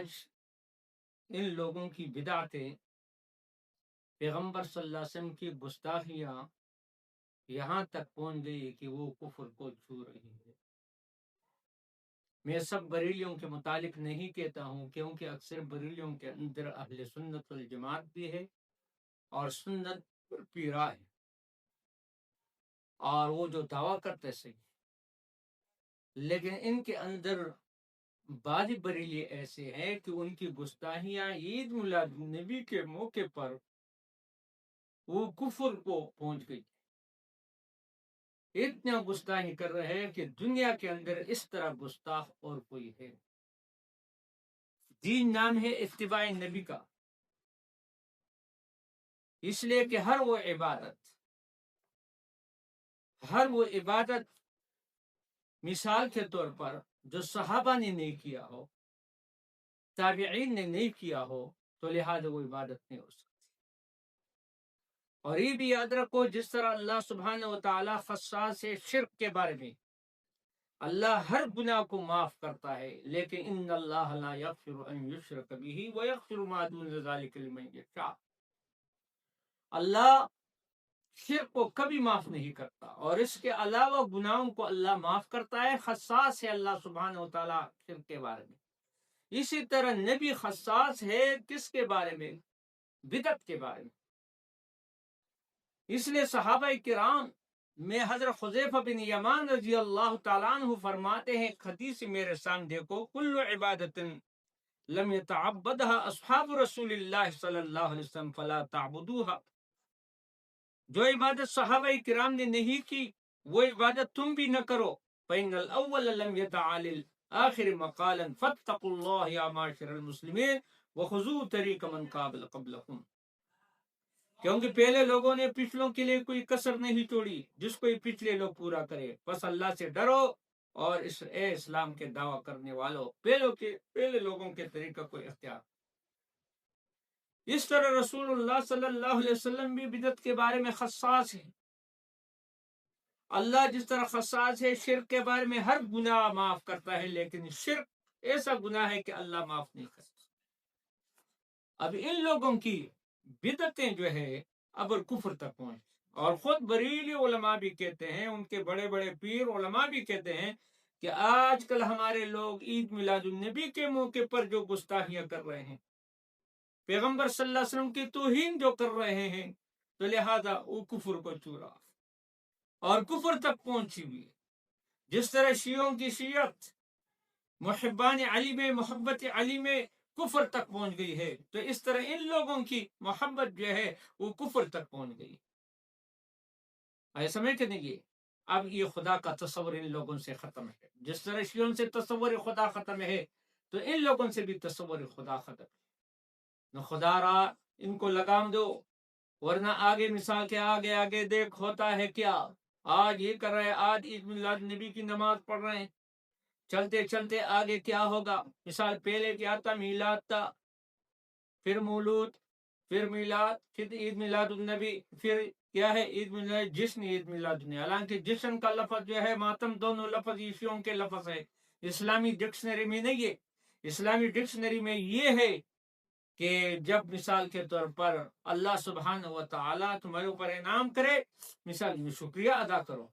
آج ان لوگوں کی بدعتیں، پیغمبر صلی اللہ علیہ وسلم کی گستاخیاں یہاں تک پہنچ گئی کہ وہ کفر کو چھو رہی ہے۔ میں سب بریلیوں کے متعلق نہیں کہتا ہوں، کیونکہ اکثر بریلیوں کے اندر اہل سنت والجماعت بھی ہے اور سنت پر پیرا ہے، اور وہ جو دعویٰ کرتے صحیح، لیکن ان کے اندر بعض بریلی ایسے ہیں کہ ان کی گستاخیاں عید میلاد النبی کے موقع پر وہ کفر کو پہنچ گئی، اتنا گستاخی کر رہے ہیں کہ دنیا کے اندر اس طرح گستاخ اور کوئی ہے۔ دین نام ہے اتباع نبی کا، اس لیے کہ ہر وہ عبادت مثال کے طور پر جو صحابہ نے نہیں کیا ہو، تابعین نے نہیں کیا ہو، تو لہذا وہ عبادت نہیں ہو سکتی۔ اور یہ بھی یاد رکھو، جس طرح اللہ سبحانہ و تعالیٰ خصاص ہے شرک کے بارے میں، اللہ ہر گناہ کو معاف کرتا ہے، لیکن ان اللہ لا یغفر ان یشرک بہ ویغفر ما دون ذلک لمن یشاء۔ اللہ شرک کو کبھی معاف نہیں کرتا، اور اس کے علاوہ گناہوں کو اللہ معاف کرتا ہے۔ خصاص ہے اللہ سبحانہ و تعالیٰ شرک کے بارے میں۔ اسی طرح نبی خصاص ہے کس کے بارے میں؟ بدعت کے بارے میں۔ اس لیے صحابہ کرام میں حضرت حذیفہ بن یمان رضی اللہ تعالیٰ عنہ فرماتے ہیں، حدیث میرے سامنے دیکھو، کل عبادت لم يتعبدها اصحاب رسول اللہ صلی اللہ علیہ وسلم فلا تعبدوها۔ جو عبادت صحابہ کرام نے نہیں کی، وہ عبادت تم بھی نہ کرو۔ فإن الأول لم يتعال الآخر مقالا فاتقوا الله يا معاشر المسلمين وخذوا طریق من قبلكم۔ کیونکہ پہلے لوگوں نے پچھلوں کے لیے کوئی کسر نہیں چھوڑی، جس کو پچھلے لوگ پورا کرے۔ بس اللہ سے ڈرو، اور اے اسلام کے دعویٰ کرنے والوں، پہلے لوگوں کے طریقہ کو اختیار۔ اس طرح رسول اللہ صلی اللہ علیہ وسلم بھی بدعت کے بارے میں خصاص ہے۔ اللہ جس طرح خصاص ہے شرک کے بارے میں، ہر گناہ معاف کرتا ہے، لیکن شرک ایسا گناہ ہے کہ اللہ معاف نہیں کرتا۔ اب ان لوگوں کی بدعتیں جو ہے اب الکفر تک پہنچ، اور خود بریلی علماء بھی کہتے ہیں، ان کے بڑے بڑے پیر علماء بھی کہتے ہیں کہ آج کل ہمارے لوگ عید میلاد النبی کے موقع پر جو گستاخیاں کر رہے ہیں، پیغمبر صلی اللہ علیہ وسلم کی توہین جو کر رہے ہیں، تو لہذا وہ کفر کو چھو رہا اور کفر تک پہنچی ہوئی۔ جس طرح شیعوں کی شیعت محبان علی میں، محبت علی میں کفر تک پہنچ گئی ہے، تو اس طرح ان لوگوں کی محبت جو ہے وہ کفر تک پہنچ گئی۔ آئے سمجھ کے نہیں؟ اب یہ خدا کا تصور ان لوگوں سے ختم ہے۔ جس طرح شیعوں سے تصور خدا ختم ہے، تو ان لوگوں سے بھی تصور خدا ختم ہے۔ نہ خدا را ان کو لگام دو، ورنہ آگے مثال کے آگے دیکھ ہوتا ہے کیا۔ آج یہ کر رہے ہیں، آج عید میلاد نبی کی نماز پڑھ رہے ہیں، چلتے چلتے آگے کیا ہوگا؟ مثال پہلے کیا تھا؟ میلاد تھا، پھر مولود، پھر میلاد، پھر عید میلاد النبی، پھر کیا ہے؟ عید میلاد جشن، عید میلاد النبی۔ حالانکہ جشن کا لفظ جو ہے، ماتم، دونوں لفظ عیسیوں کے لفظ ہے، اسلامی ڈکشنری میں نہیں ہے۔ اسلامی ڈکشنری میں یہ ہے کہ جب مثال کے طور پر اللہ سبحانہ و تعالیٰ تمہارے اوپر انعام کرے، مثال میں شکریہ ادا کرو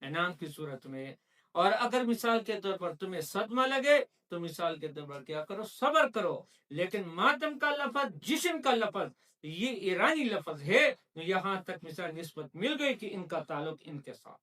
انعام کی صورت میں، اور اگر مثال کے طور پر تمہیں صدمہ لگے تو مثال کے طور پر کیا کرو؟ صبر کرو۔ لیکن ماتم کا لفظ، جشن کا لفظ، یہ ایرانی لفظ ہے، یہاں تک مثال نسبت مل گئی کہ ان کا تعلق ان کے ساتھ۔